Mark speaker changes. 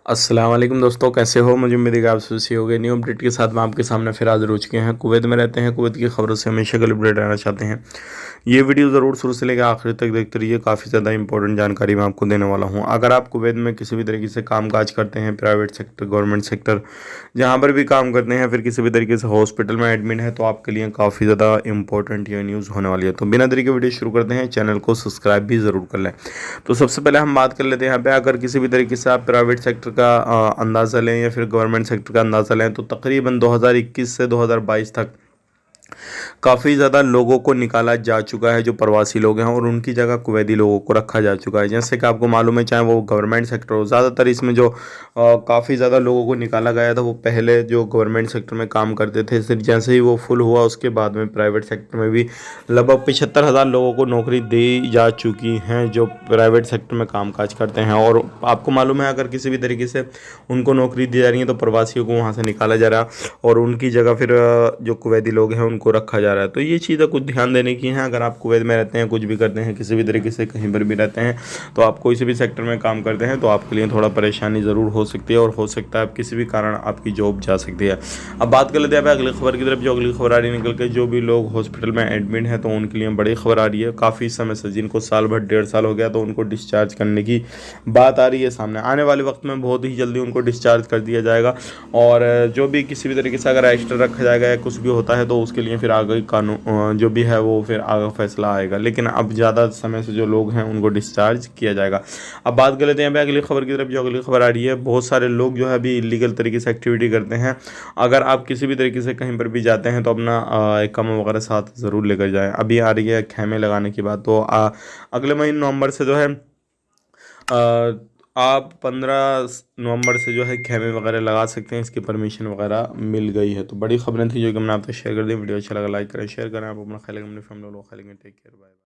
Speaker 1: अस्सलाम वालेकुम दोस्तों, कैसे हो? मुझे उम्मीद है कि आप खुशी हो गए। न्यू अपडेट के साथ मैं आपके सामने फिर हाजिर हो चुके हैं। कुवैत में रहते हैं, कुवैत की खबरों से हमेशा के लिए अपडेट रहना चाहते हैं। ये वीडियो ज़रूर शुरू से लेकर आखिर तक देखते रहिए, काफ़ी ज़्यादा इंपॉर्टेंट जानकारी मैं आपको देने वाला हूँ। अगर आप कुवैत में किसी भी तरीके से काम काज करते हैं, प्राइवेट सेक्टर, गवर्नमेंट सेक्टर, जहाँ पर भी काम करते हैं, फिर किसी भी तरीके से हॉस्पिटल में एडमिट है, तो आपके लिए काफ़ी ज़्यादा इंपॉर्टेंट ये न्यूज़ होने वाली है। तो बिना देरी के वीडियो शुरू करते हैं, चैनल को सब्सक्राइब भी ज़रूर कर लें। तो सबसे पहले हम बात कर लेते हैं यहाँ पे, अगर किसी भी तरीके से आप प्राइवेट सेक्टर का अंदाज़ा लें या फिर गवर्नमेंट सेक्टर का अंदाज़ा लें, तो तकरीबन 2021 से 2022 तक काफ़ी ज़्यादा लोगों को निकाला जा चुका है, जो प्रवासी लोग हैं, और उनकी जगह कुवैती लोगों को रखा जा चुका है। जैसे कि आपको मालूम है, चाहे वो गवर्नमेंट सेक्टर हो, ज़्यादातर इसमें जो काफ़ी ज़्यादा लोगों को निकाला गया था, वो पहले जो गवर्नमेंट सेक्टर में काम करते थे। फिर जैसे ही वो फुल हुआ, उसके बाद में प्राइवेट सेक्टर में भी लगभग 75,000 लोगों को नौकरी दी जा चुकी हैं, जो प्राइवेट सेक्टर में काम काज करते हैं। और आपको मालूम है, अगर किसी भी तरीके से उनको नौकरी दी जा रही है, तो प्रवासियों को वहाँ से निकाला जा रहा है और उनकी जगह फिर जो कुवैती लोग हैं उनको रखा जा रहा है। तो ये चीज़ें कुछ ध्यान देने की हैं। अगर आप कुवैत में रहते हैं, कुछ भी करते हैं, किसी भी तरीके से कहीं पर भी रहते हैं, तो आप कोई से भी सेक्टर में काम करते हैं, तो आपके लिए थोड़ा परेशानी ज़रूर हो सकती है, और हो सकता है आप किसी भी कारण आपकी जॉब जा सकती है। अब बात कर लेते हैं अगली खबर की तरफ। जो अगली खबर आ रही है निकल के, जो भी लोग हॉस्पिटल में एडमिट हैं, तो उनके लिए बड़ी खबर आ रही है। काफ़ी समय से, जिनको साल भर 1.5 साल हो गया, तो उनको डिस्चार्ज करने की बात आ रही है सामने। आने वाले वक्त में बहुत ही जल्दी उनको डिस्चार्ज कर दिया जाएगा, और जो भी किसी भी तरीके से अगर एक्स्ट्रा रखा जाएगा या कुछ भी होता है, तो उसके लिए फिर आगे कानून जो भी है वो फिर आगे फैसला आएगा। लेकिन अब ज़्यादा समय से जो लोग हैं उनको डिस्चार्ज किया जाएगा। अब बात कर लेते हैं अगली खबर की तरफ। जो अगली खबर आ रही है, बहुत सारे लोग जो है अभी इलीगल तरीके से एक्टिविटी करते हैं। अगर आप किसी भी तरीके से कहीं पर भी जाते हैं, तो अपना इकामा वगैरह साथ ज़रूर लेकर जाएँ। अभी आ रही है खेमे लगाने की बात, तो अगले महीने नवंबर से जो है आप 15 नवंबर से जो है खेमे वगैरह लगा सकते हैं। इसकी परमिशन वगैरह मिल गई है। तो बड़ी खबरें थी जो कि मैंने आपसे शेयर कर दी। वीडियो अच्छा लगा लाइक करें, शेयर करें। आप अपना ख्याल रखें, अपनी फैमिली को ख्याल रखें। Take care, bye.